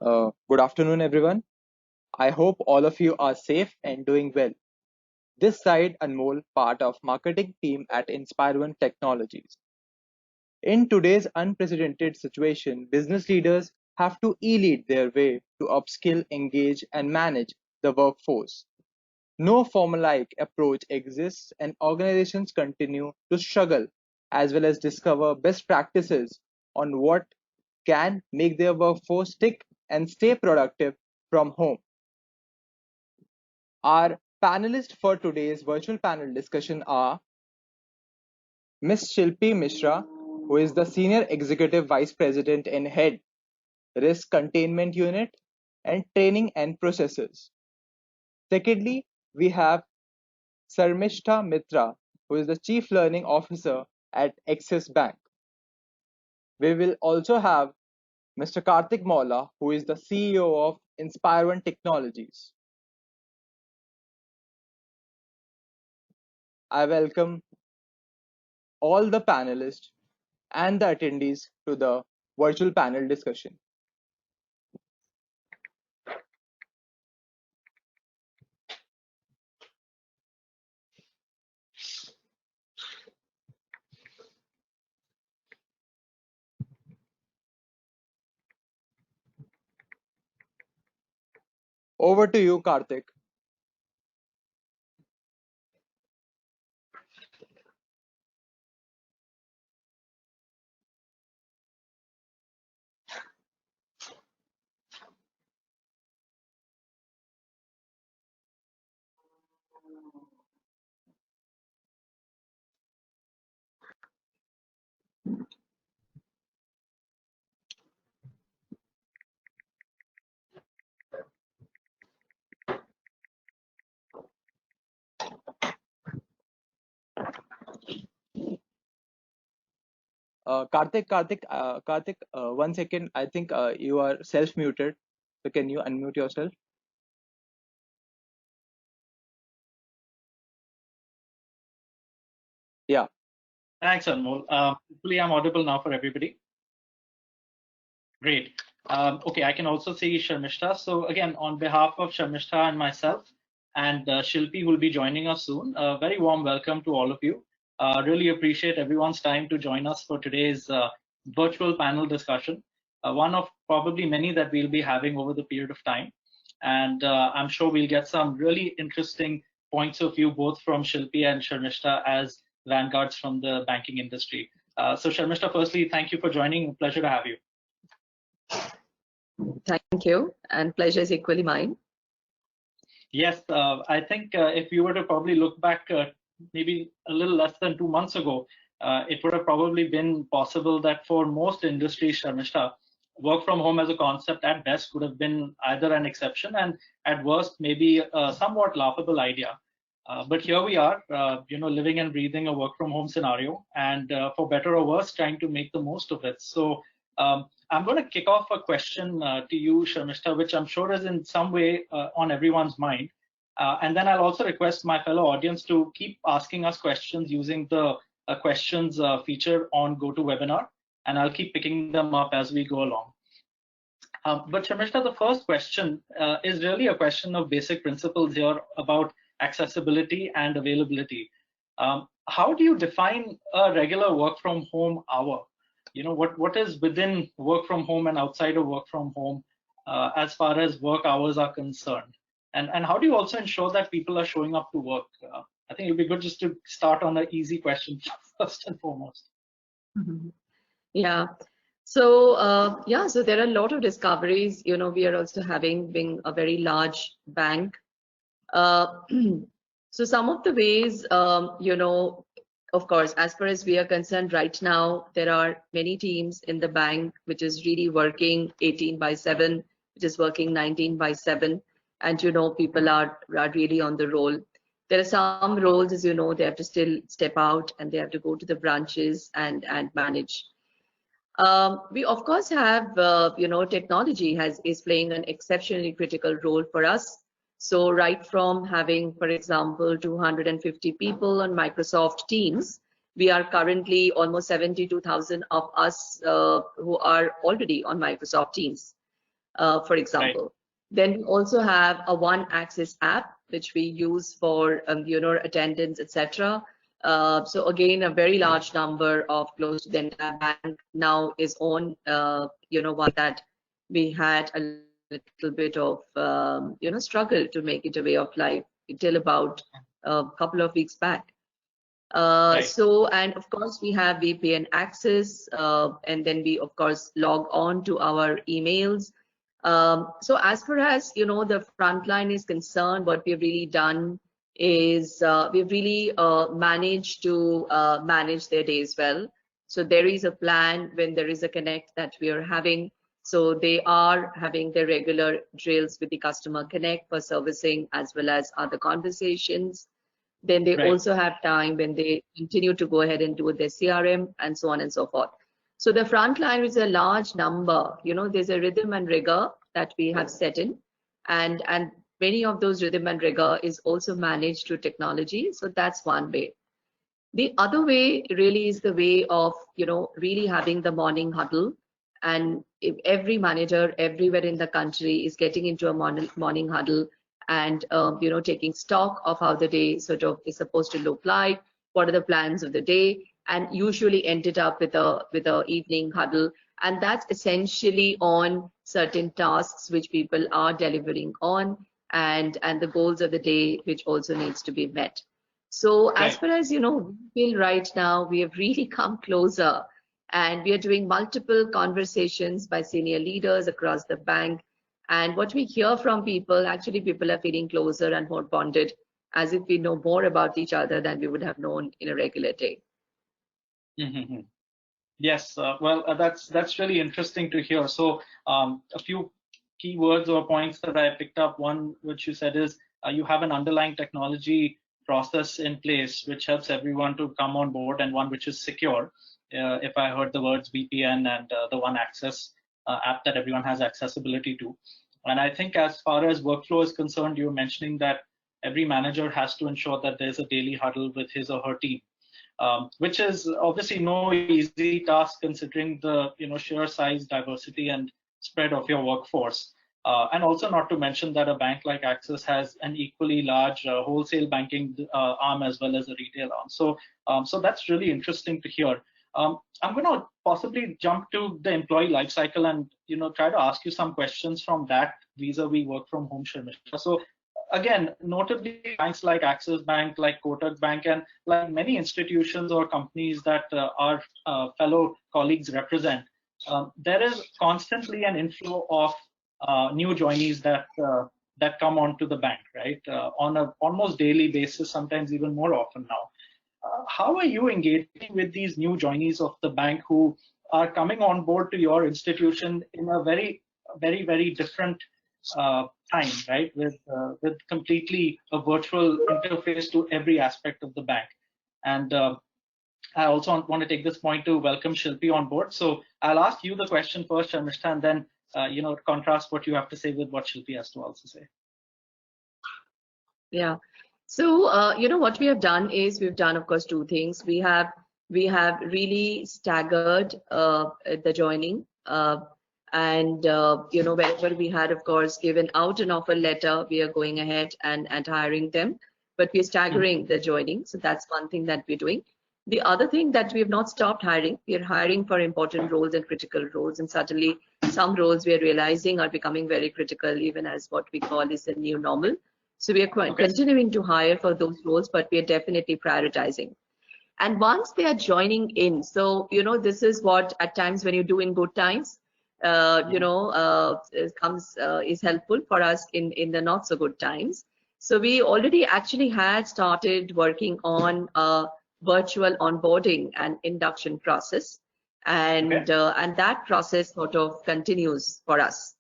Good afternoon, everyone. I hope all of you are safe and doing well. This side Anmol, part of marketing team at Inspire One Technologies. In today's unprecedented situation, business leaders have to e-lead their way to upskill, engage, and manage the workforce. No formulaic approach exists, and organizations continue to struggle as well as discover best practices on what can make their workforce stick and stay productive from home. Our panelists for today's virtual panel discussion are Ms. Shilpi Mishra, who is the Senior Executive Vice President and Head, Risk Containment Unit and Training and Processes. Secondly, we have Sarmishta Mitra, who is the Chief Learning Officer at Axis Bank. We will also have Mr. Karthik Molla, who is the CEO of Inspire One Technologies. I welcome all the panelists and the attendees to the virtual panel discussion. Over to you, Karthik. Karthik, 1 second. I think you are self-muted. So can you unmute yourself? Yeah. Thanks, Anmol. Hopefully, I'm audible now for everybody. Great. Okay, I can also see Sharmishta. So again, on behalf of Sharmishta and myself, and Shilpi will be joining us soon. A very warm welcome to all of you. Really appreciate everyone's time to join us for today's virtual panel discussion. One of probably many that we'll be having over the period of time. And I'm sure we'll get some really interesting points of view, both from Shilpi and Sharmishta as vanguards from the banking industry. So Sharmishta, firstly, thank you for joining. Pleasure to have you. Thank you, and pleasure is equally mine. Yes, I think if you were to probably look back maybe a little less than 2 months ago, it would have probably been possible that for most industries, Sharmishta, work from home as a concept at best would have been either an exception and at worst maybe a somewhat laughable idea. But here we are, living and breathing a work from home scenario, and for better or worse, trying to make the most of it. So I'm going to kick off a question to you, Sharmishta, which I'm sure is in some way on everyone's mind. And then I'll also request my fellow audience to keep asking us questions using the questions feature on GoToWebinar, and I'll keep picking them up as we go along. But Sharmishta, the first question is really a question of basic principles here about accessibility and availability. How do you define a regular work from home hour? What is within work from home and outside of work from home as far as work hours are concerned? And how do you also ensure that people are showing up to work? I think it'd be good just to start on an easy question first and foremost. Yeah. So so there are a lot of discoveries. We are also being a very large bank. So some of the ways, of course, as far as we are concerned right now, there are many teams in the bank which is really working 18/7, which is working 19/7, and people are really on the roll. There are some roles, as they have to still step out and they have to go to the branches and manage. We of course have technology is playing an exceptionally critical role for us. So right from having, for example, 250 people on Microsoft Teams, we are currently almost 72,000 of us who are already on Microsoft Teams. for example. Then we also have a One Access app, which we use for attendance, etc. So again, a very large number of close to the entire bank now is on one that we had a little bit of struggle to make it a way of life till about a couple of weeks back. So, and of course we have VPN access, and then we of course log on to our emails. So as far as the front line is concerned, what we've really done is we've really managed to manage their days well. So there is a plan when there is a connect that we are having. So they are having their regular drills with the customer connect for servicing as well as other conversations. Then they also have time when they continue to go ahead and do their CRM and so on and so forth. So the front line is a large number. There's a rhythm and rigor that we have set in, and many of those rhythm and rigor is also managed through technology. So that's one way. The other way really is the way of really having the morning huddle, and if every manager everywhere in the country is getting into a morning huddle and taking stock of how the day sort of is supposed to look like, what are the plans of the day, and usually ended up with a evening huddle, and that's essentially on certain tasks which people are delivering on, and the goals of the day which also needs to be met. So as far as we feel right now, we have really come closer, and we are doing multiple conversations by senior leaders across the bank. And what we hear from people, actually people are feeling closer and more bonded, as if we know more about each other than we would have known in a regular day. Mm-hmm. Yes, well, that's really interesting to hear. So a few key words or points that I picked up. One, which you said is you have an underlying technology process in place which helps everyone to come on board, and one which is secure. If I heard the words VPN and the One Access app that everyone has accessibility to. And I think as far as workflow is concerned, you were mentioning that every manager has to ensure that there's a daily huddle with his or her team, which is obviously no easy task considering the sheer size, diversity, and spread of your workforce. And also not to mention that a bank like Axis has an equally large wholesale banking arm as well as a retail arm. So that's really interesting to hear. I'm going to possibly jump to the employee lifecycle and try to ask you some questions from that vis-a-vis work from home, Sharmishta. So again, notably banks like Axis Bank, like Kotak Bank, and like many institutions or companies that our fellow colleagues represent, there is constantly an inflow of new joinees that come onto the bank, right? On a almost daily basis, sometimes even more often now. How are you engaging with these new joinees of the bank who are coming on board to your institution in a very, very, very different time, right? With completely a virtual interface to every aspect of the bank. And I also want to take this point to welcome Shilpi on board. So I'll ask you the question first, Sharmishta, and then contrast what you have to say with what Shilpi has to also say. Yeah. So, what we have done is we've done, of course, two things. We have really staggered the joining, and wherever we had, of course, given out an offer letter, we are going ahead and hiring them, but we're staggering the joining. So that's one thing that we're doing. The other thing that we have not stopped hiring, we are hiring for important roles and critical roles, and certainly some roles we are realizing are becoming very critical, even as what we call is the new normal. So we are continuing to hire for those roles, but we are definitely prioritizing. And once they are joining in, so this is what at times when you do in good times, is helpful for us in the not so good times. So we already actually had started working on a virtual onboarding and induction process, and that process sort of continues for us.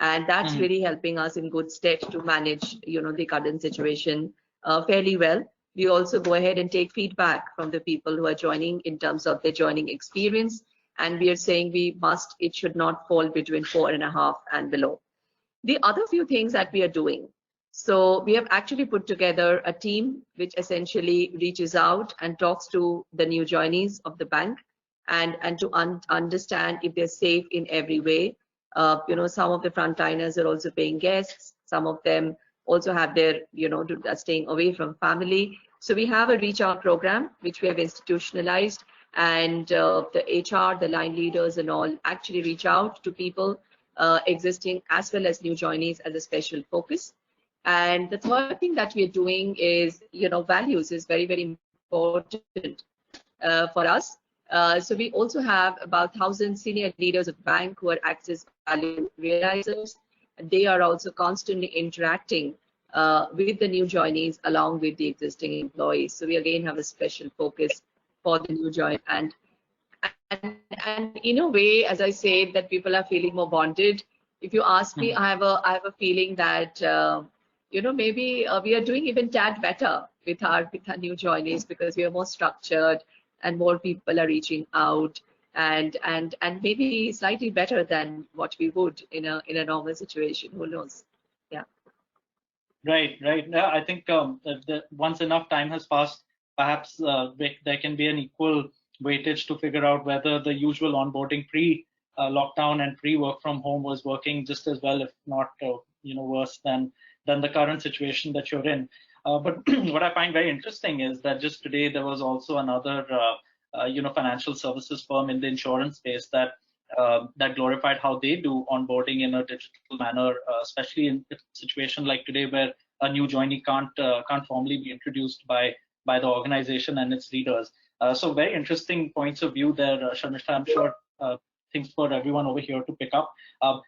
And that's really helping us in good stead to manage, the current situation fairly well. We also go ahead and take feedback from the people who are joining in terms of their joining experience. And we are saying it should not fall between 4.5 and below. The other few things that we are doing. So we have actually put together a team which essentially reaches out and talks to the new joinees of the bank and to understand if they're safe in every way. Some of the frontliners are also paying guests. Some of them also have their, staying away from family. So we have a reach out program, which we have institutionalized, and the HR, the line leaders and all actually reach out to people existing as well as new joinees as a special focus. And the third thing that we are doing is, values is very, very important for us. So we also have about 1,000 senior leaders of the bank who are access value realizers. They are also constantly interacting with the new joinees along with the existing employees. So we again have a special focus for the new join, and in a way, as I said, that people are feeling more bonded. If you ask me, I have a feeling that maybe we are doing even tad better with our new joinees because we are more structured and more people are reaching out, and maybe slightly better than what we would in a normal situation. Who knows? Yeah. Right. Yeah, I think once enough time has passed, perhaps there can be an equal weightage to figure out whether the usual onboarding pre-lockdown and pre-work from home was working just as well, if not worse than the current situation that you're in. But what I find very interesting is that just today there was also another financial services firm in the insurance space that glorified how they do onboarding in a digital manner, especially in a situation like today where a new joinee can't formally be introduced by the organization and its leaders. So very interesting points of view there, Sharmishta. I'm sure things for everyone over here to pick up.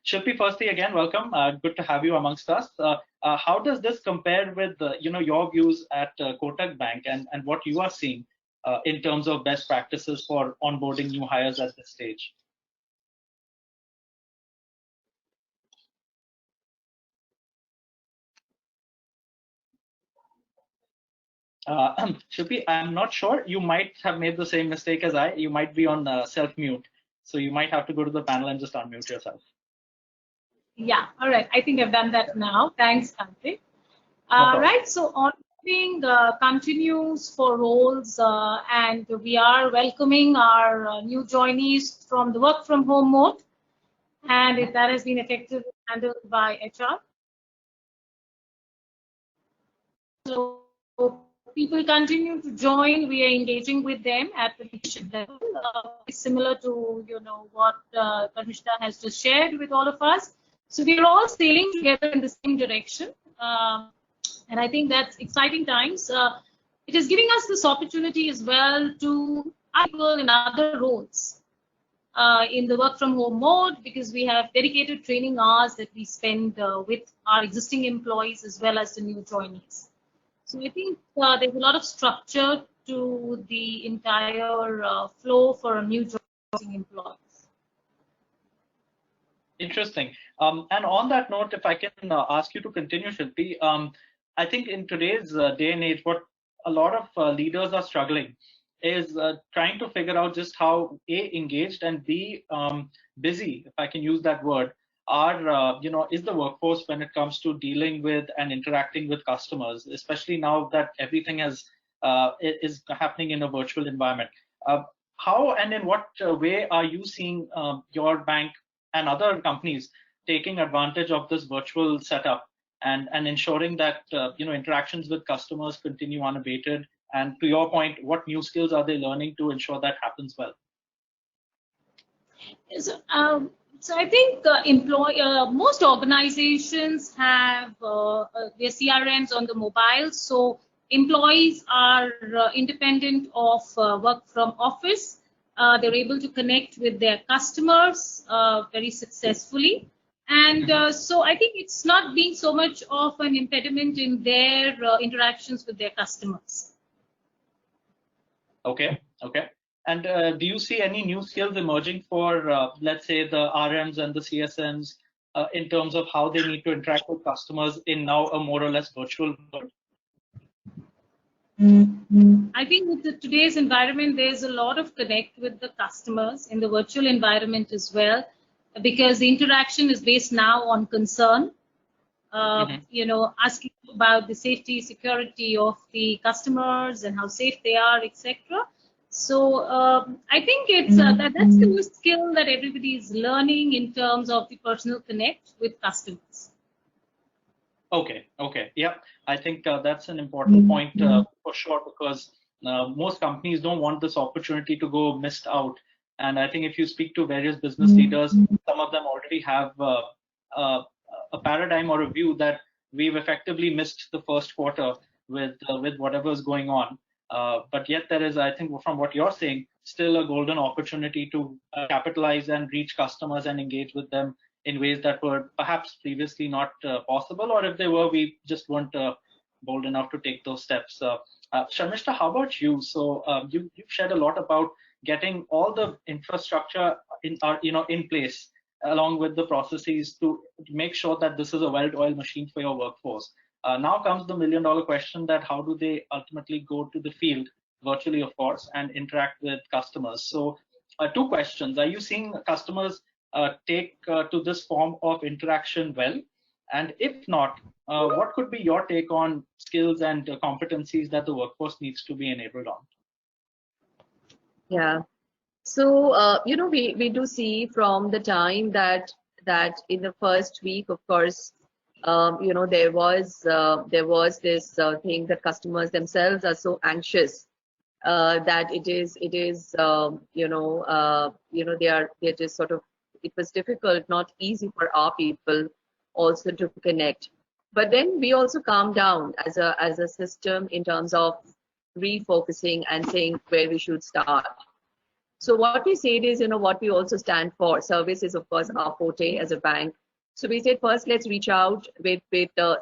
Shilpi, firstly, again, welcome. Good to have you amongst us. How does this compare with your views at Kotak Bank and what you are seeing in terms of best practices for onboarding new hires at this stage? Shilpi, I'm not sure. You might have made the same mistake as I. You might be on self-mute. So you might have to go to the panel and just unmute yourself. Yeah, all right. I think I've done that now. Thanks, Kante. Right, so onboarding continues for roles, and we are welcoming our new joinees from the work from home mode, and that has been effectively handled by HR. So people continue to join. We are engaging with them at the leadership level, similar to what Kanishta has just shared with all of us. So we are all sailing together in the same direction, and I think that's exciting times. It is giving us this opportunity as well to people in other roles in the work from home mode, because we have dedicated training hours that we spend with our existing employees as well as the new joinees. So I think there's a lot of structure to the entire flow for a new joining employees. Interesting. And on that note, if I can ask you to continue, Shilpi, I think in today's day and age, what a lot of leaders are struggling is trying to figure out just how A, engaged, and B, busy, if I can use that word, are is the workforce when it comes to dealing with and interacting with customers, especially now that everything is happening in a virtual environment. How and in what way are you seeing your bank and other companies taking advantage of this virtual setup and ensuring that interactions with customers continue unabated? And to your point, what new skills are they learning to ensure that happens well? So I think most organizations have their CRMs on the mobile. So employees are independent of work from office. They're able to connect with their customers very successfully. And so I think it's not being so much of an impediment in their interactions with their customers. Okay. And do you see any new skills emerging for, let's say, the RMs and the CSMs in terms of how they need to interact with customers in now a more or less virtual world? I think with today's environment, there's a lot of connect with the customers in the virtual environment as well, because the interaction is based now on concern. Asking about the safety, security of the customers and how safe they are, etc. So I think it's that's the new skill that everybody is learning in terms of the personal connect with customers. Okay, okay, yeah, I think that's an important point for sure, because most companies don't want this opportunity to go missed out. And I think if you speak to various business leaders, some of them already have uh, a paradigm or a view that we've effectively missed the first quarter with whatever's going on. But yet there is, I think, from what you're saying, still a golden opportunity to capitalize and reach customers and engage with them in ways that were perhaps previously not possible, or if they were, we just weren't bold enough to take those steps. Sharmishta, how about you? So you've shared a lot about getting all the infrastructure in place, along with the processes to make sure that this is a well-oiled machine for your workforce. Now comes the million-dollar question: that how do they ultimately go to the field, virtually of course, and interact with customers? So two questions: are you seeing customers take to this form of interaction well? And if not, what could be your take on skills and competencies that the workforce needs to be enabled on? Yeah. So, we do see from the time that in the first week, of course, there was this thing that customers themselves are so anxious that it is they're just sort of, it was difficult, not easy for our people also to connect. But then we also calm down as a system in terms of refocusing and saying where we should start. So what we said is, what we also stand for. Service is, of course, our forte as a bank. So we said, first, let's reach out with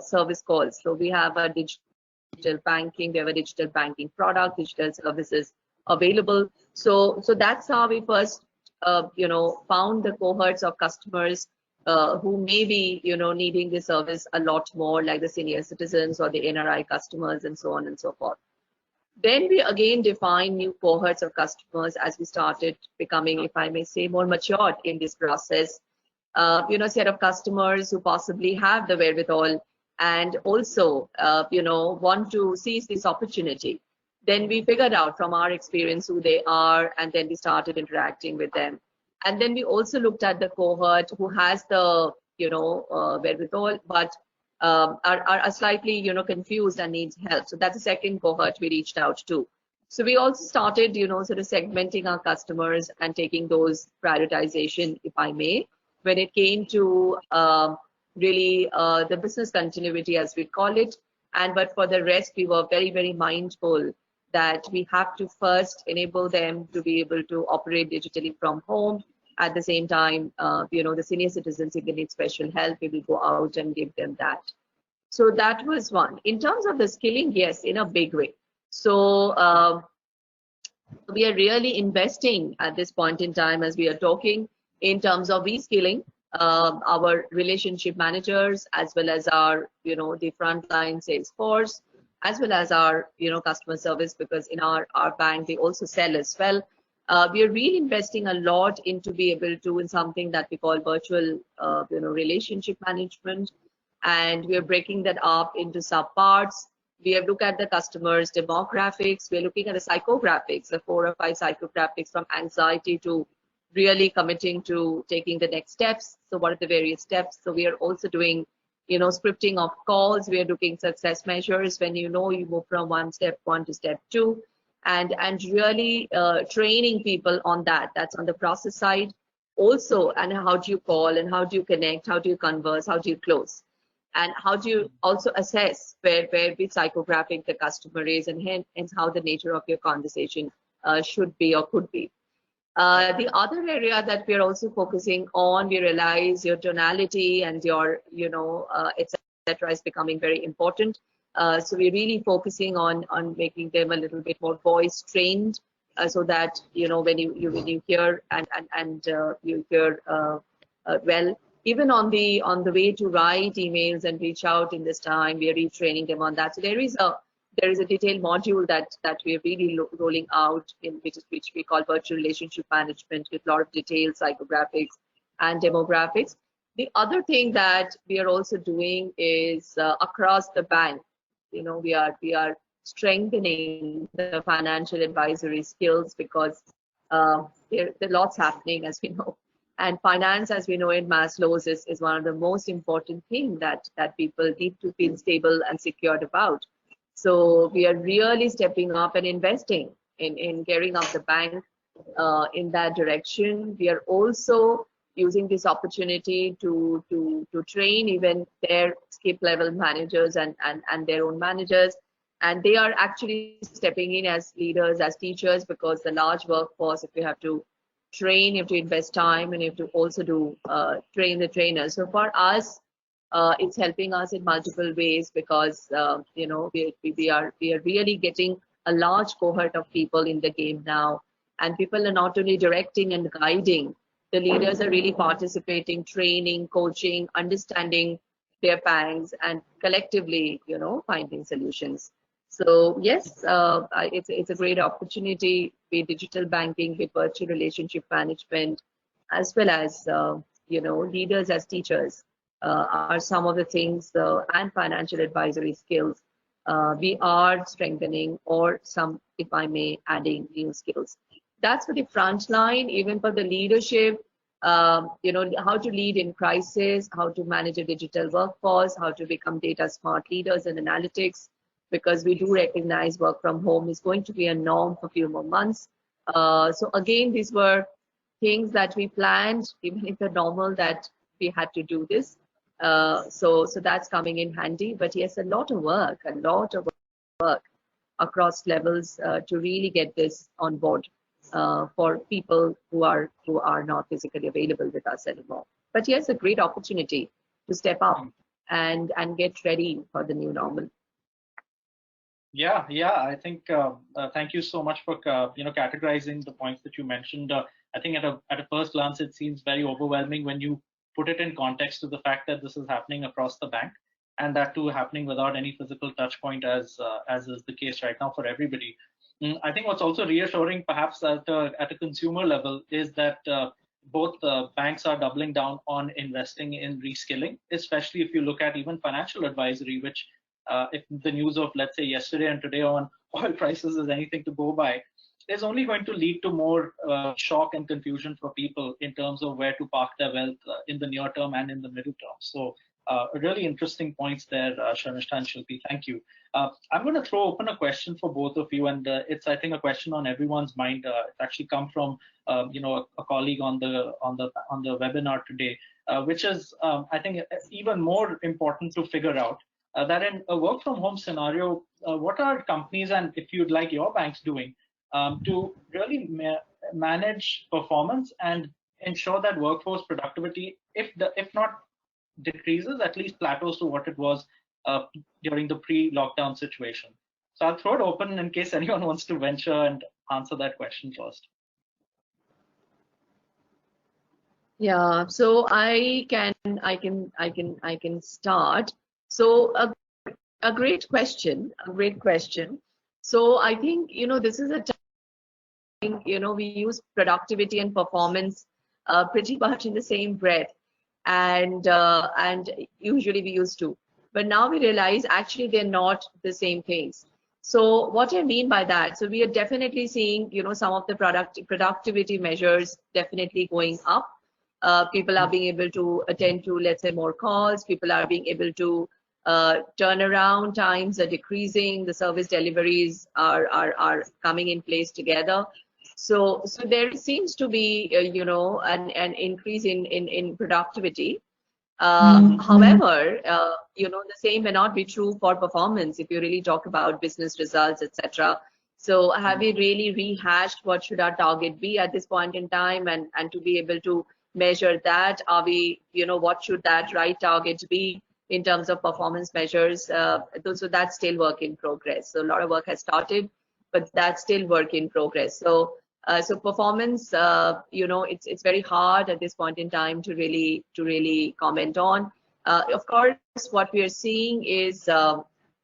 service calls. So we have a digital banking, we have a digital banking product, digital services available. So that's how we first, found the cohorts of customers who may be, needing the service a lot more, like the senior citizens or the NRI customers and so on and so forth. Then we again define new cohorts of customers as we started becoming, if I may say, more matured in this process. Set of customers who possibly have the wherewithal and also, want to seize this opportunity. Then we figured out from our experience who they are, and then we started interacting with them. And then we also looked at the cohort who has the, wherewithal, but are slightly, confused and needs help. So that's the second cohort we reached out to. So we also started, sort of segmenting our customers and taking those prioritization, if I may, when it came to really the business continuity, as we call it. But for the rest, we were very, very mindful that we have to first enable them to be able to operate digitally from home. At the same time, the senior citizens, if they need special help, we will go out and give them that. So that was one. In terms of the skilling, yes, in a big way. So we are really investing at this point in time as we are talking in terms of reskilling our relationship managers, as well as our, the frontline sales force, as well as our, customer service, because in our bank, they also sell as well. We are really investing a lot into be able to in something that we call virtual, relationship management, and we are breaking that up into subparts. We have looked at the customers' demographics. We are looking at the psychographics, the 4 or 5 psychographics, from anxiety to really committing to taking the next steps. So what are the various steps? So we are also doing, scripting of calls. We are looking success measures when you move from step 1 to step 2. And really training people on that. That's on the process side. Also, and how do you call and how do you connect, how do you converse, how do you close? And how do you also assess where which psychographic the customer is, and hence how the nature of your conversation should be or could be. The other area that we are also focusing on, we realize your tonality and your, etc. is becoming very important. So we're really focusing on making them a little bit more voice trained, so that when you hear and you hear well, even on the way to write emails and reach out in this time, we are retraining them on that. So there is a detailed module that we are really rolling out in which we call virtual relationship management, with a lot of detailed psychographics and demographics. The other thing that we are also doing is across the bank. We are strengthening the financial advisory skills because there are lots happening, as we know. And finance, as we know in Maslow's, is one of the most important things that people need to feel stable and secured about. So we are really stepping up and investing in gearing up the bank in that direction. We are also using this opportunity to train even their skip level managers and their own managers. And they are actually stepping in as leaders, as teachers, because the large workforce, if you have to train, you have to invest time, and you have to also do train the trainers. So for us, it's helping us in multiple ways because you know we are really getting a large cohort of people in the game now, and people are not only directing and guiding. The leaders are really participating, training, coaching, understanding their banks, and collectively, you know, finding solutions. So yes, it's a great opportunity with digital banking, with virtual relationship management, as well as you know, leaders as teachers are some of the things, and financial advisory skills we are strengthening, or some, if I may, adding new skills. That's for the front line. Even for the leadership, you know, how to lead in crisis, how to manage a digital workforce, how to become data smart leaders in analytics, because we do recognize work from home is going to be a norm for a few more months. So again, these were things that we planned, even if they're normal, that we had to do this. So that's coming in handy. But yes, a lot of work across levels to really get this on board for people who are not physically available with us anymore. But yes, a great opportunity to step up and get ready for the new normal. Yeah, I think thank you so much for you know, categorizing the points that you mentioned. I think at a first glance it seems very overwhelming when you put it in context to the fact that this is happening across the bank, and that too happening without any physical touch point, as is the case right now for everybody. I think what's also reassuring, perhaps at a consumer level, is that both banks are doubling down on investing in reskilling, especially if you look at even financial advisory, which if the news of, let's say, yesterday and today on oil prices is anything to go by, is only going to lead to more shock and confusion for people in terms of where to park their wealth in the near term and in the middle term. So really interesting points there, Sharmishta and Shilpi. Thank you. I'm going to throw open a question for both of you, and it's, I think, a question on everyone's mind. It's actually come from you know, a colleague on the webinar today, which is I think even more important to figure out. That in a work from home scenario, what are companies, and if you'd like your banks, doing to really manage performance and ensure that workforce productivity, if not decreases, at least plateaus to what it was during the pre-lockdown situation? So I'll throw it open in case anyone wants to venture and answer that question first. Yeah, so I can start. So a great question, So I think, you know, this is a time, you know, we use productivity and performance pretty much in the same breath, and usually we used to, but now we realize actually they're not the same things. So what I mean by that, so we are definitely seeing, you know, some of the productivity measures definitely going up. People are being able to attend to, let's say, more calls. People are being able to turnaround times are decreasing. The service deliveries are coming in place together. So there seems to be, you know, an increase in productivity. However, you know, the same may not be true for performance if you really talk about business results, etc. So have we really rehashed what should our target be at this point in time, and to be able to measure that? Are we, you know, what should that right target be in terms of performance measures? So that's still work in progress. So a lot of work has started, but that's still work in progress. So performance, you know, it's very hard at this point in time to really comment on. Of course, what we are seeing is,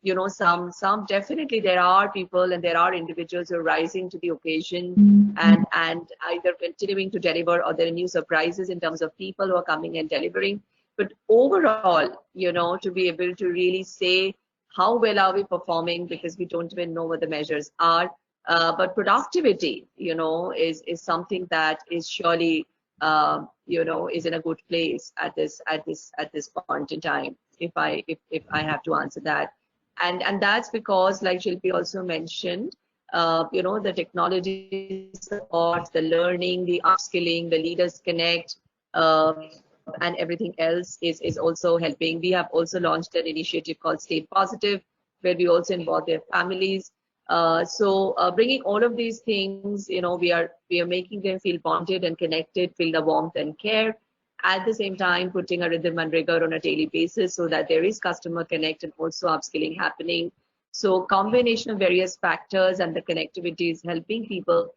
you know, some definitely there are people and there are individuals who are rising to the occasion and either continuing to deliver, or there are new surprises in terms of people who are coming and delivering. But overall, you know, to be able to really say how well are we performing, because we don't even know what the measures are. But productivity, is something that is surely, is in a good place at this point in time. If I have to answer that, and that's because, like Shilpi also mentioned, the technology support, the learning, the upskilling, the leaders connect, and everything else is also helping. We have also launched an initiative called Stay Positive, where we also involve their families. So bringing all of these things, we are making them feel bonded and connected, feel the warmth and care. At the same time, putting a rhythm and rigor on a daily basis so that there is customer connect and also upskilling happening. So combination of various factors and the connectivity is helping people.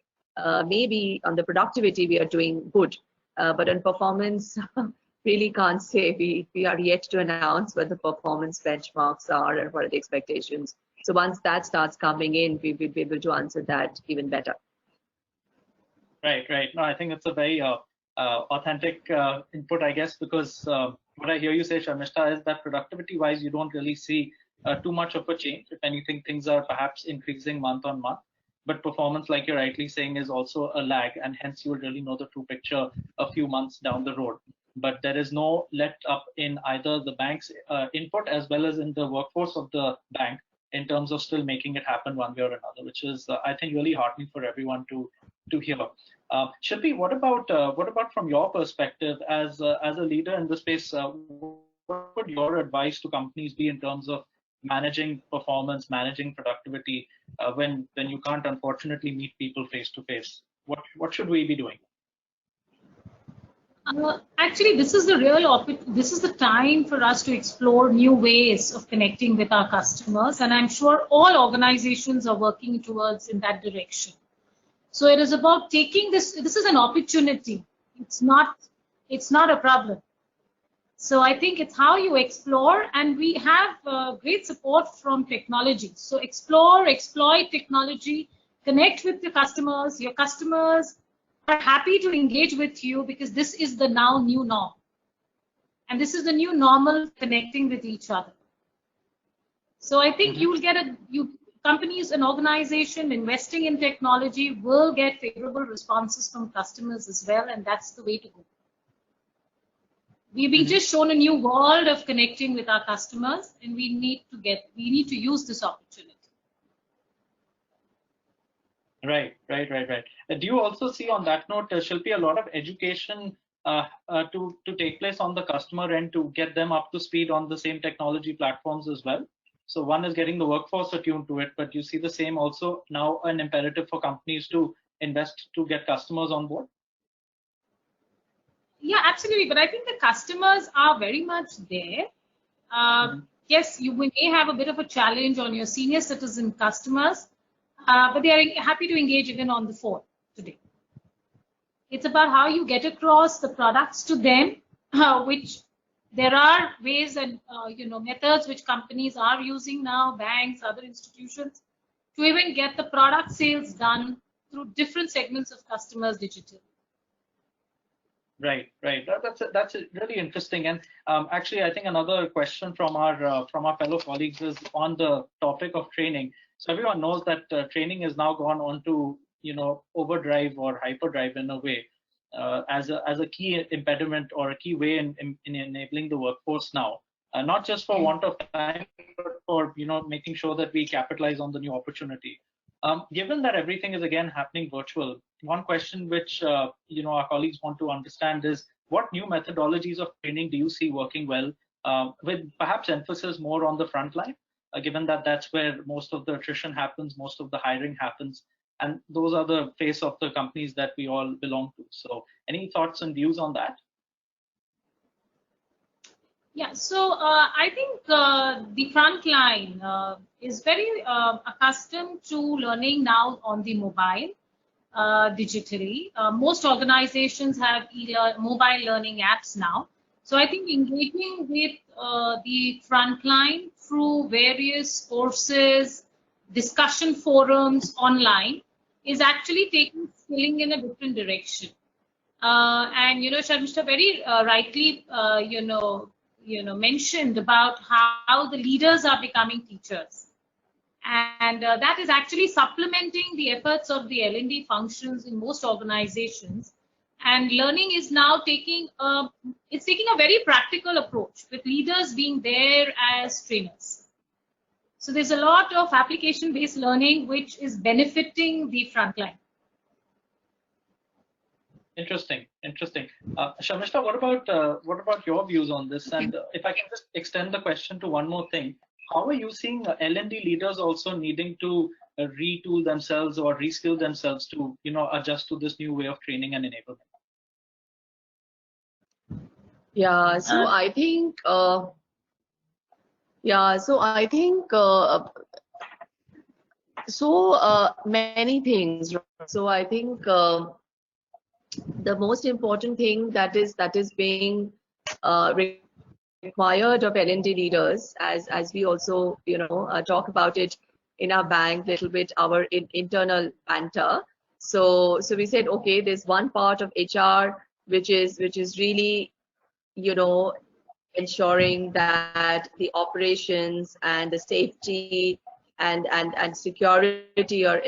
Maybe on the productivity we are doing good, but on performance, really can't say. We are yet to announce what the performance benchmarks are and what are the expectations. So once that starts coming in, we will be able to answer that even better. Right. No, I think it's a very authentic input, I guess, because what I hear you say, Sharmishta, is that productivity-wise, you don't really see too much of a change. If anything, things are perhaps increasing month on month. But performance, like you're rightly saying, is also a lag, and hence you will really know the true picture a few months down the road. But there is no let up in either the bank's input as well as in the workforce of the bank in terms of still making it happen one way or another, which is, I think, really heartening for everyone to hear. Shilpi, what about from your perspective as a leader in the space? What would your advice to companies be in terms of managing performance, managing productivity when you can't unfortunately meet people face to face? What should we be doing? Actually, this is the time for us to explore new ways of connecting with our customers, and I'm sure all organizations are working towards in that direction. So it is about taking this is an opportunity. It's not a problem. So I think it's how you explore, and we have great support from technology. So explore, exploit technology, connect with your customers. Your customers are happy to engage with you because this is the now new norm. And this is the new normal, connecting with each other. So I think you will get companies and organization investing in technology will get favorable responses from customers as well, and that's the way to go. We've been just shown a new world of connecting with our customers, and we need to use this opportunity. Right. Do you also see on that note, Shilpi, a lot of education to take place on the customer end to get them up to speed on the same technology platforms as well? So one is getting the workforce attuned to it, but you see the same also now an imperative for companies to invest to get customers on board? Yeah, absolutely. But I think the customers are very much there. Yes, you may have a bit of a challenge on your senior citizen customers, but they are happy to engage even on the phone today. It's about how you get across the products to them, which there are ways and methods which companies are using now, banks, other institutions, to even get the product sales done through different segments of customers digitally. Right. That's really interesting. And actually, I think another question from our fellow colleagues is on the topic of training. So everyone knows that training has now gone on to overdrive or hyperdrive in a way as a key impediment or a key way in enabling the workforce now, not just for want of time, but for making sure that we capitalize on the new opportunity. Given that everything is again happening virtual, one question which our colleagues want to understand is what new methodologies of training do you see working well, with perhaps emphasis more on the front line, given that that's where most of the attrition happens, most of the hiring happens, and those are the face of the companies that we all belong to. So any thoughts and views on that? Yeah, so I think the front line is very accustomed to learning now on the mobile digitally. Most organizations have mobile learning apps now. So I think engaging with the front line through various courses, discussion forums online is actually taking skilling in a different direction. And Sharmishta very rightly mentioned about how the leaders are becoming teachers. And that is actually supplementing the efforts of the L&D functions in most organizations. And learning is now taking a very practical approach, with leaders being there as trainers. So there's a lot of application-based learning which is benefiting the frontline. Interesting. Sharmishta, what about your views on this? And if I can just extend the question to one more thing, how are you seeing L&D leaders also needing to retool themselves or reskill themselves to adjust to this new way of training and enablement? Yeah, so I think many things. So I think the most important thing that is being required of L&D leaders, as we also talk about it in our bank, little bit our internal banter. So we said, okay, there's one part of HR which is really ensuring that the operations and the safety and security of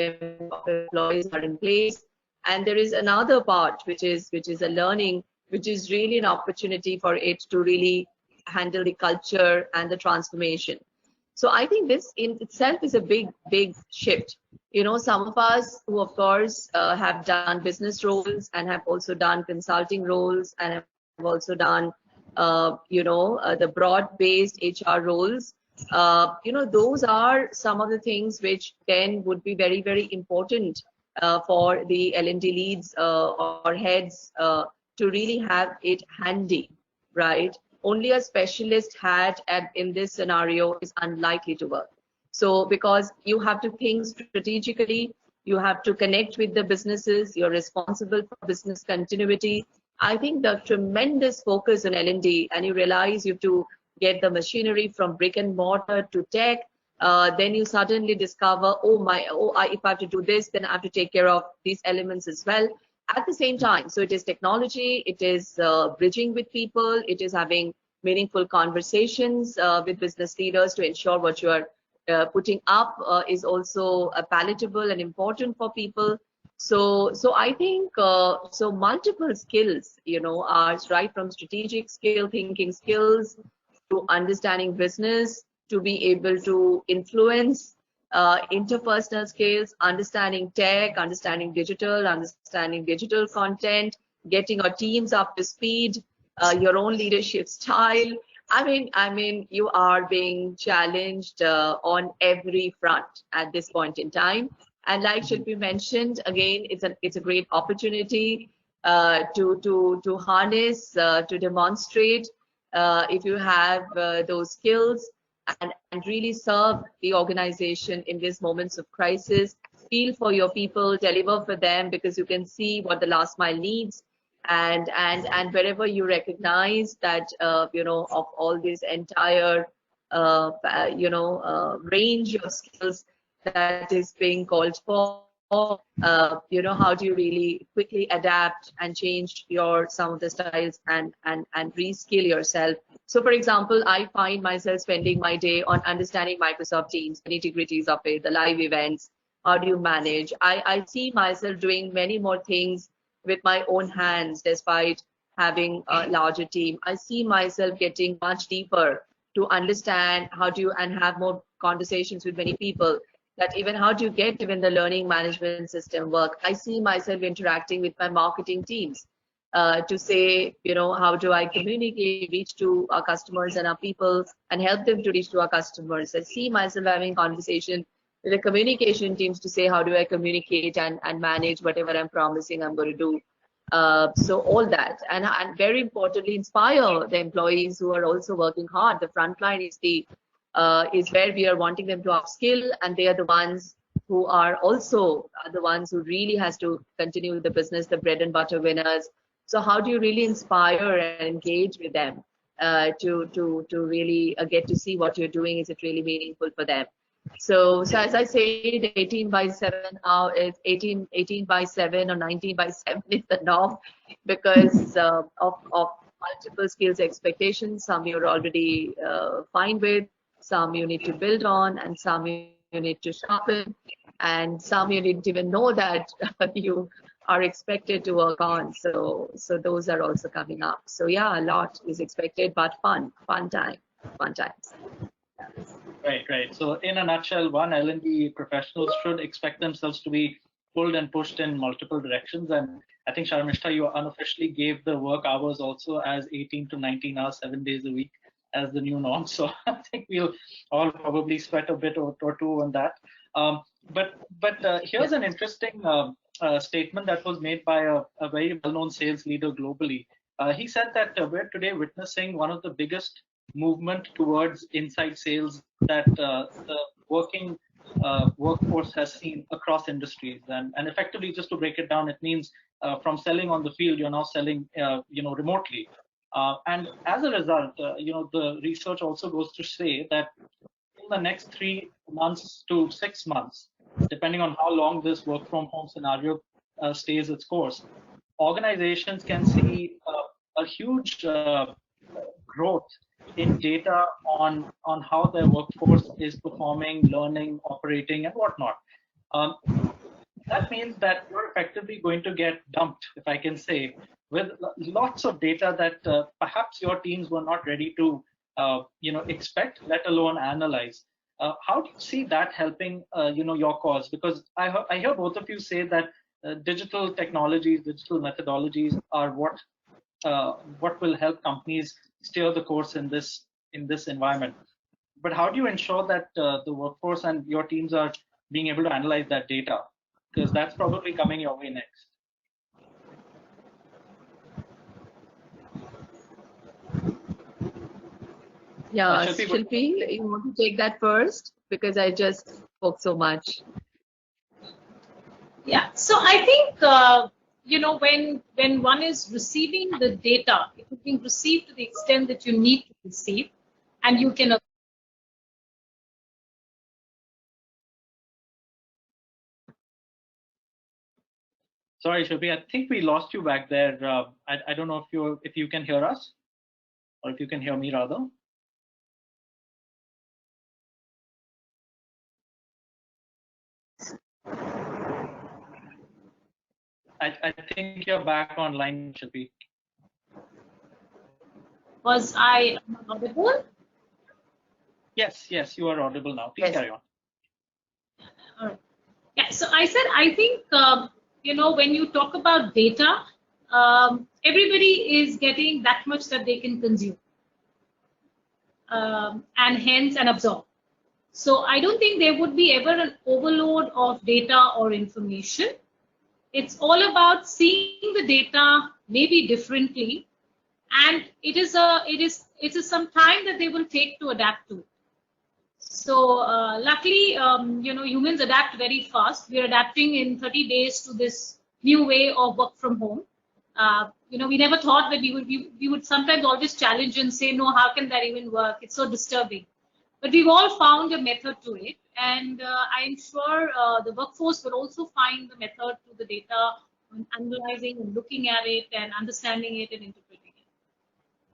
employees are in place. And there is another part which is a learning, which is really an opportunity for it to really handle the culture and the transformation. So I think this in itself is a big shift. Some of us who of course have done business roles and have also done consulting roles and have also done the broad-based HR roles. Those are some of the things which then would be very, very important for the L&D leads or heads to really have it handy, right? Only a specialist hat in this scenario is unlikely to work. So because you have to think strategically, you have to connect with the businesses, you're responsible for business continuity. I think the tremendous focus on L&D, and you realize you have to get the machinery from brick and mortar to tech. Then you suddenly discover, if I have to do this, then I have to take care of these elements as well at the same time. So it is technology, it is bridging with people, it is having meaningful conversations with business leaders to ensure what you are putting up is also palatable and important for people. So I think so multiple skills, are right from strategic skill, thinking skills, to understanding business, to be able to influence, interpersonal skills, understanding tech, understanding digital content, getting our teams up to speed, your own leadership style. I mean, you are being challenged on every front at this point in time. And like Shilpi mentioned, again, it's a great opportunity to harness, to demonstrate if you have those skills and really serve the organization in these moments of crisis. Feel for your people, deliver for them, because you can see what the last mile needs. And wherever you recognize that of all this entire range of skills that is being called for, how do you really quickly adapt and change some of the styles and reskill yourself. So for example, I find myself spending my day on understanding Microsoft Teams, the nitty-gritties of it, the live events, how do you manage. I see myself doing many more things with my own hands despite having a larger team. I see myself getting much deeper to understand how do you and have more conversations with many people, that even how do you get even the learning management system work. I see myself interacting with my marketing teams to say, how do I communicate, reach to our customers and our people and help them to reach to our customers. I see myself having conversation with the communication teams to say, how do I communicate and manage whatever I'm promising I'm going to do. So all that, and very importantly, inspire the employees who are also working hard. The frontline is where we are wanting them to upskill, and they are the ones who are also the ones who really has to continue the business, the bread and butter winners. So how do you really inspire and engage with them to really get to see what you're doing? Is it really meaningful for them? So as I say, the 18 by 7 is 18 by 7 or 19 by 7 is the norm because of multiple skills expectations. Some you're already fine with, some you need to build on, and some you need to sharpen, and some you didn't even know that you are expected to work on. So those are also coming up. So yeah, a lot is expected, but fun times. Right, right. So in a nutshell, one L&D professionals should expect themselves to be pulled and pushed in multiple directions. And I think, Sharmishta, you unofficially gave the work hours also as 18 to 19 hours, 7 days a week as the new norm. So I think we'll all probably sweat a bit or two on that. But here's an interesting statement that was made by a very well-known sales leader globally. He said that we're today witnessing one of the biggest movement towards inside sales that the working workforce has seen across industries. And effectively, just to break it down, it means from selling on the field, you're now selling remotely. And as a result, the research also goes to say that in the next 3 months to 6 months, depending on how long this work from home scenario stays its course, organizations can see a huge growth in data on how their workforce is performing, learning, operating, and whatnot. That means that you're effectively going to get dumped, if I can say, with lots of data that perhaps your teams were not ready to expect, let alone analyze. How do you see that helping your cause? Because I hear both of you say that digital technologies, digital methodologies are what will help companies steer the course in this environment. But how do you ensure that the workforce and your teams are being able to analyze that data? Because that's probably coming your way next. Yeah, Shilpi, you want to take that first? Because I just spoke so much. Yeah, so I think when one is receiving the data, it is being received to the extent that you need to receive, and you can. Sorry, Shilpi, I think we lost you back there. I don't know if you can hear us, or if you can hear me rather. I think you're back online, Shilpi. Was I audible? Yes, you are audible now. Please carry on. All right. Yeah, so I said, I think, when you talk about data, everybody is getting that much that they can consume and hence and absorb. So I don't think there would be ever an overload of data or information. It's all about seeing the data maybe differently, and it is some time that they will take to adapt to. So luckily, humans adapt very fast. We are adapting in 30 days to this new way of work from home. We never thought that we would sometimes always challenge and say, no, how can that even work? It's so disturbing. But we've all found a method to it, and I'm sure the workforce will also find the method to the data, and analyzing and looking at it and understanding it and interpreting it.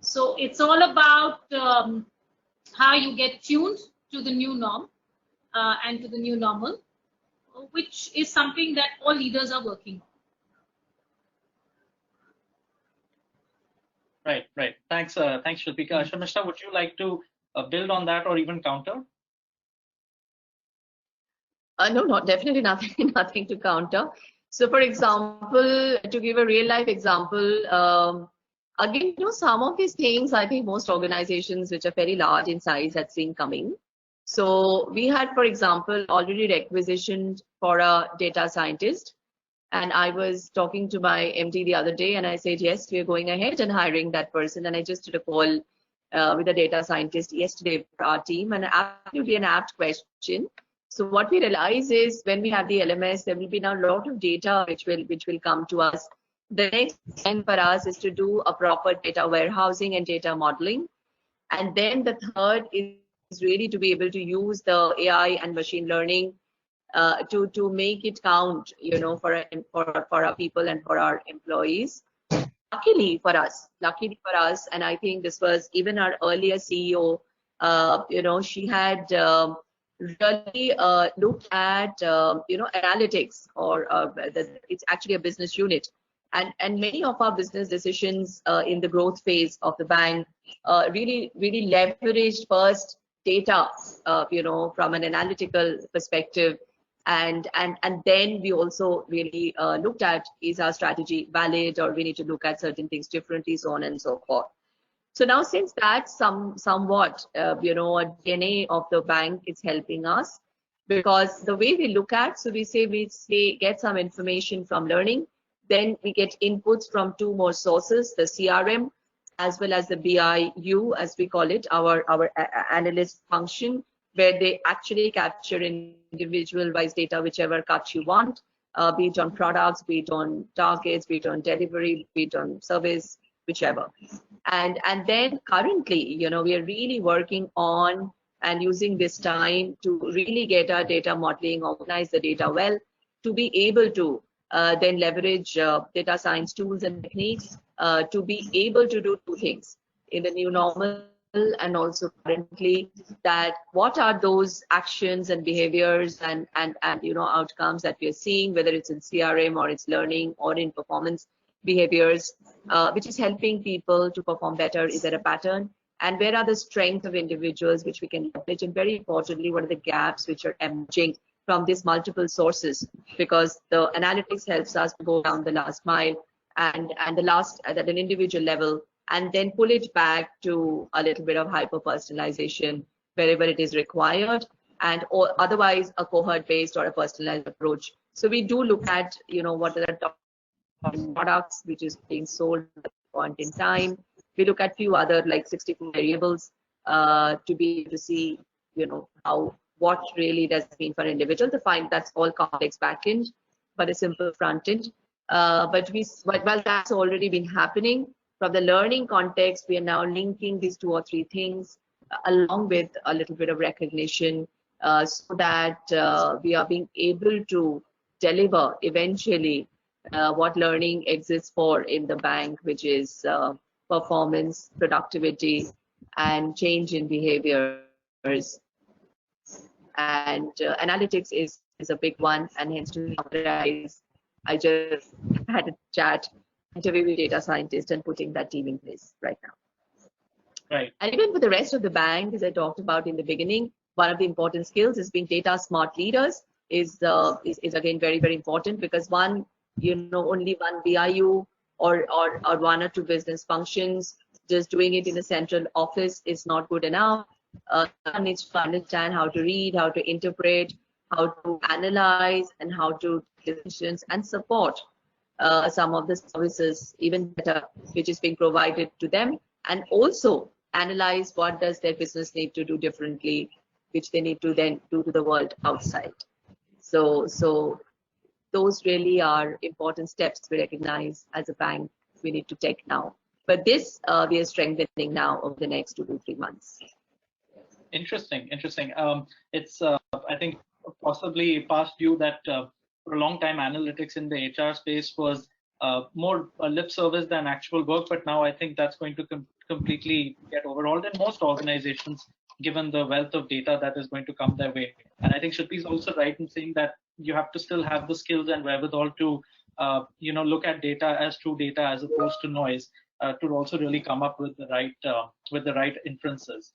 So it's all about how you get tuned to the new norm and to the new normal, which is something that all leaders are working on. Right. Thanks, Shilpika. Sharmishta, would you like to build on that or even counter? No, definitely nothing, nothing to counter. So, for example, to give a real life example, again, some of these things, I think most organizations which are very large in size had seen coming. So we had, for example, already requisitioned for a data scientist. And I was talking to my MD the other day, and I said, yes, we are going ahead and hiring that person. And I just did a call with a data scientist yesterday for our team, and absolutely an apt question. So what we realize is when we have the LMS, there will be now a lot of data which will come to us. The next thing for us is to do a proper data warehousing and data modeling. And then the third is really to be able to use the AI and machine learning to make it count, for our people and for our employees. luckily for us, and I think this was even our earlier CEO, she had really looked at, analytics, or it's actually a business unit. And many of our business decisions in the growth phase of the bank really leveraged first data, from an analytical perspective. And then we also really looked at, is our strategy valid, or we need to look at certain things differently, so on and so forth. So now, since that's somewhat, a DNA of the bank, it's helping us, because the way we look at, so we say get some information from learning, then we get inputs from two more sources, the CRM as well as the BIU, as we call it, our analyst function, where they actually capture individual-wise data, whichever cut you want, be it on products, be it on targets, be it on delivery, be it on service, whichever. And then currently, we are really working on and using this time to really get our data modeling, organize the data well, to be able to then leverage data science tools and techniques to be able to do two things in the new normal and also currently, that what are those actions and behaviors and outcomes that we are seeing, whether it's in CRM or it's learning or in performance behaviors, which is helping people to perform better. Is there a pattern? And where are the strengths of individuals which we can leverage? And very importantly, what are the gaps which are emerging from these multiple sources? Because the analytics helps us to go down the last mile and the last at an individual level, and then pull it back to a little bit of hyper personalization wherever it is required, and or otherwise a cohort based or a personalized approach. So we do look at, what are the top products which is being sold at that point in time. We look at few other like 64 variables to be able to see, what really does it mean for an individual. To find that's all complex backend, but a simple front end. But while that's already been happening, from the learning context, we are now linking these two or three things along with a little bit of recognition, so that we are being able to deliver eventually what learning exists for in the bank, which is performance, productivity, and change in behaviors. And analytics is a big one, and hence to summarize, I just had a chat, interview with data scientist, and putting that team in place right now. Right. And even for the rest of the bank, as I talked about in the beginning, one of the important skills is being data smart leaders is again very, very important, because one, only one BIU or one or two business functions, just doing it in a central office is not good enough. One needs to understand how to read, how to interpret, how to analyze, and how to take decisions and support some of the services even better, which is being provided to them, and also analyze what does their business need to do differently, which they need to then do to the world outside. So those really are important steps we recognize as a bank we need to take now. But this we are strengthening now over the next 2 to 3 months. Interesting. It's I think possibly past due that for a long time analytics in the HR space was more lip service than actual work, but now I think that's going to completely get overhauled in most organizations, given the wealth of data that is going to come their way. And I think Shilpi is also right in saying that you have to still have the skills and wherewithal to look at data as true data as opposed to noise, to also really come up with the right inferences.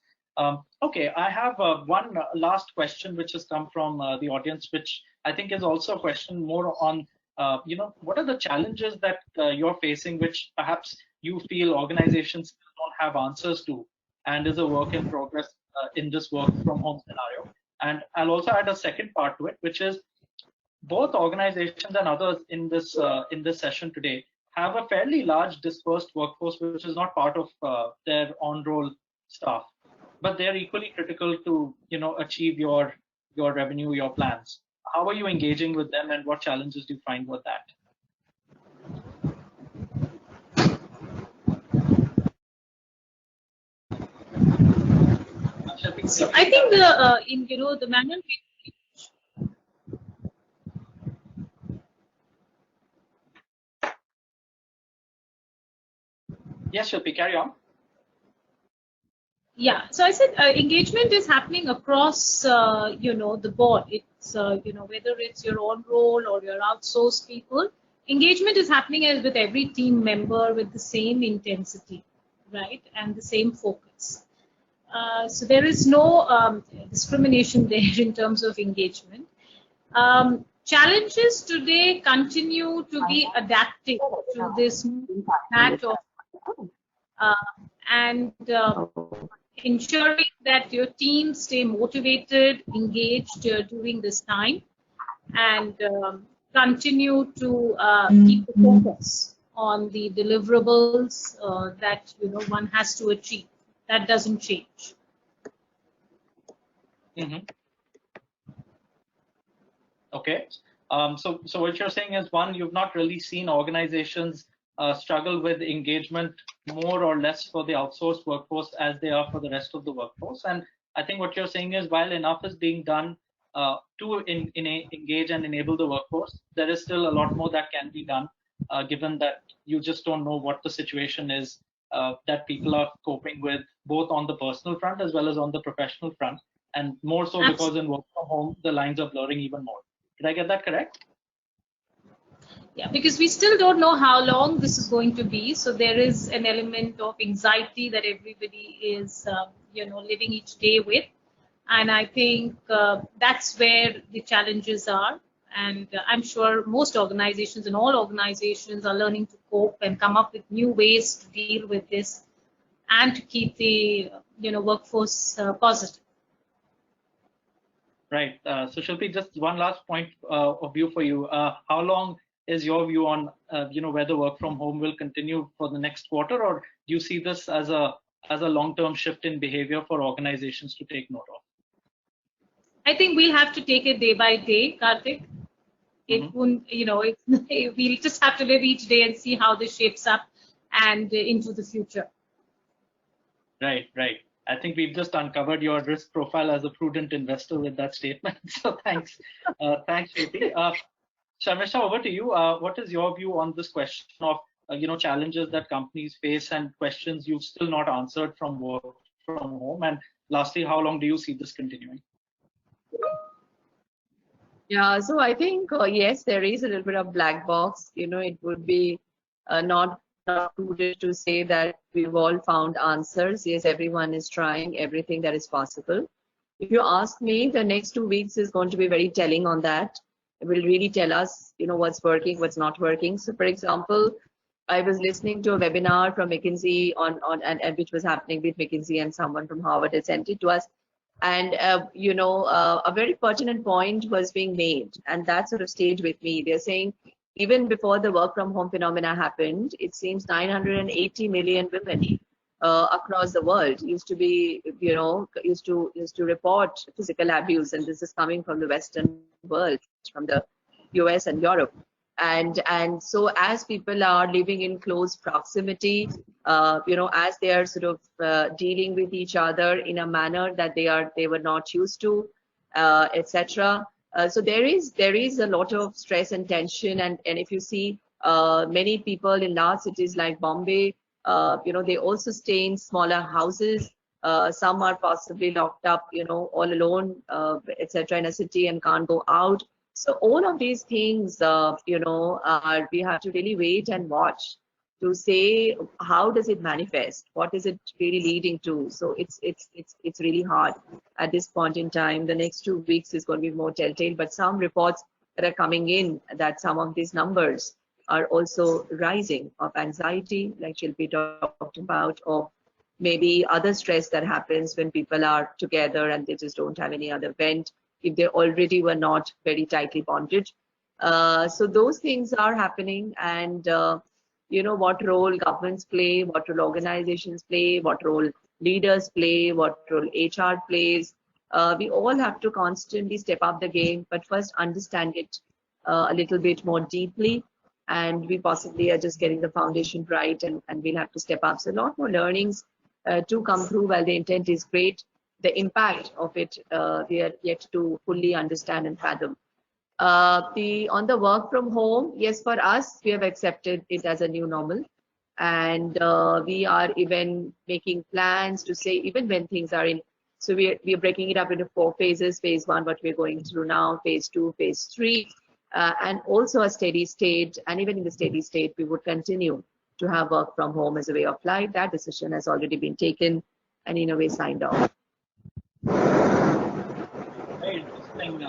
Okay, I have one last question which has come from the audience, which I think is also a question more on, what are the challenges that you're facing, which perhaps you feel organizations still don't have answers to, and is a work in progress in this work from home scenario. And I'll also add a second part to it, which is both organizations and others in this session today have a fairly large dispersed workforce, which is not part of their on-roll staff, but they're equally critical to achieve your revenue, your plans. How are you engaging with them, and what challenges do you find with that? So I think the manual Yes, Shilpi, carry on. Yeah, so I said engagement is happening across, the board. It's, whether it's your own role or your outsourced people, engagement is happening as with every team member with the same intensity, right, and the same focus. So there is no discrimination there in terms of engagement. Challenges today continue to be adapting to this format of uh, and ensuring that your team stay motivated, engaged during this time, and continue to keep the focus on the deliverables that one has to achieve. That doesn't change. Mm-hmm. Okay. So what you're saying is, one, you've not really seen organizations struggle with engagement more or less for the outsourced workforce as they are for the rest of the workforce. And I think what you're saying is, while enough is being done to engage and enable the workforce, there is still a lot more that can be done, given that you just don't know what the situation is that people are coping with, both on the personal front as well as on the professional front. And more so because in work from home, the lines are blurring even more. Did I get that correct? Yeah, because we still don't know how long this is going to be. So there is an element of anxiety that everybody is, living each day with. And I think that's where the challenges are. And I'm sure most organizations and all organizations are learning to cope and come up with new ways to deal with this and to keep the, workforce positive. Right. So Shilpi, just one last point of view for you. How long is your view on, whether work from home will continue for the next quarter, or do you see this as a long-term shift in behavior for organizations to take note of? I think we'll have to take it day by day, Karthik. It won't, we'll just have to live each day and see how this shapes up and into the future. Right, right. I think we've just uncovered your risk profile as a prudent investor with that statement. So thanks, thanks, Shruti. Sharmisha, over to you. What is your view on this question of challenges that companies face and questions you've still not answered from work from home? And lastly, how long do you see this continuing? Yeah, so I think yes, there is a little bit of black box. It would be not prudent to say that we've all found answers. Yes, everyone is trying everything that is possible. If you ask me, the next 2 weeks is going to be very telling on that. It will really tell us, what's working, what's not working. So, for example, I was listening to a webinar from McKinsey and which was happening with McKinsey, and someone from Harvard had sent it to us. And, a very pertinent point was being made, and that sort of stayed with me. They're saying, even before the work from home phenomena happened, it seems 980 million women across the world used to be, used to report physical abuse, and this is coming from the Western world, from the US and Europe. And so as people are living in close proximity, as they are sort of dealing with each other in a manner that they were not used to, etc. So there is a lot of stress and tension, and if you see many people in large cities like Bombay, they also stay in smaller houses. Some are possibly locked up, all alone, etc. in a city and can't go out. So all of these things, we have to really wait and watch to say, how does it manifest? What is it really leading to? So it's really hard at this point in time. The next 2 weeks is going to be more telltale, but some reports that are coming in that some of these numbers are also rising of anxiety, like Shilpi talked about, or maybe other stress that happens when people are together and they just don't have any other vent, if they already were not very tightly bonded. So those things are happening, and what role governments play, what role organizations play, what role leaders play, what role HR plays. We all have to constantly step up the game, but first understand it a little bit more deeply. And we possibly are just getting the foundation right, and we'll have to step up. So a lot more learnings to come through. While the intent is great, the impact of it we are yet to fully understand and fathom. On the work from home, yes, for us, we have accepted it as a new normal. and we are even making plans to say even when things are in. So we are breaking it up into 4 phases. Phase 1, what we're going through now. Phase 2, phase 3, and also a steady state. And even in the steady state, we would continue to have work from home as a way of life. That decision has already been taken and in a way signed off. Very interesting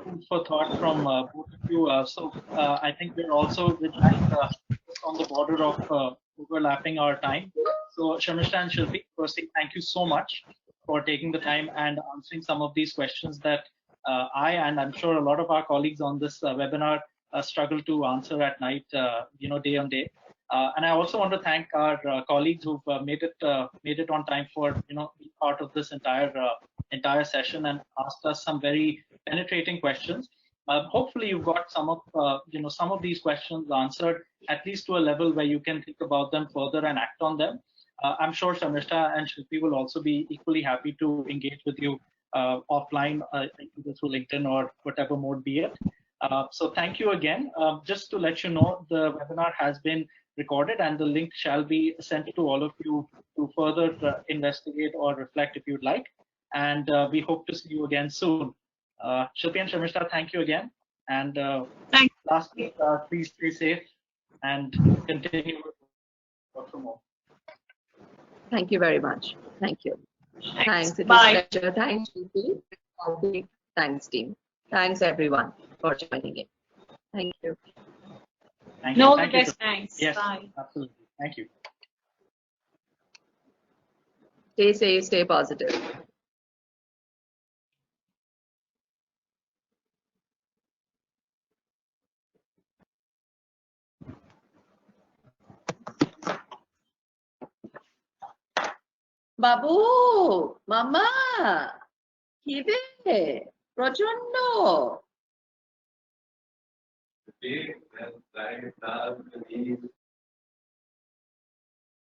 food for thought from both of you. I think we're also with that just on the border of overlapping our time. So Sharmishta and Shilpi, firstly, thank you so much for taking the time and answering some of these questions that I and I'm sure a lot of our colleagues on this webinar struggle to answer at night, day on day. And I also want to thank our colleagues who've made it on time for being part of this entire session and asked us some very penetrating questions. Hopefully, you've got some of these questions answered at least to a level where you can think about them further and act on them. I'm sure Sharmishta and Shilpi will also be equally happy to engage with you offline, either through LinkedIn or whatever mode be it. So thank you again. Just to let you know, the webinar has been recorded and the link shall be sent to all of you to further investigate or reflect if you'd like. And we hope to see you again soon. Shilpi and Sharmishta, thank you again. And lastly, please stay safe and continue work from home. Thank you very much. Thank you. Thanks. It was Bye. a pleasure. Thanks, Shilpi. Thanks, team. Thanks, everyone, for joining in. Thank you. Thank you. No, Thank the you. best. Thanks. Yes, Bye. absolutely. Thank you. Stay safe, stay positive. বাবু, মামা, কি রে? প্রচন্ড।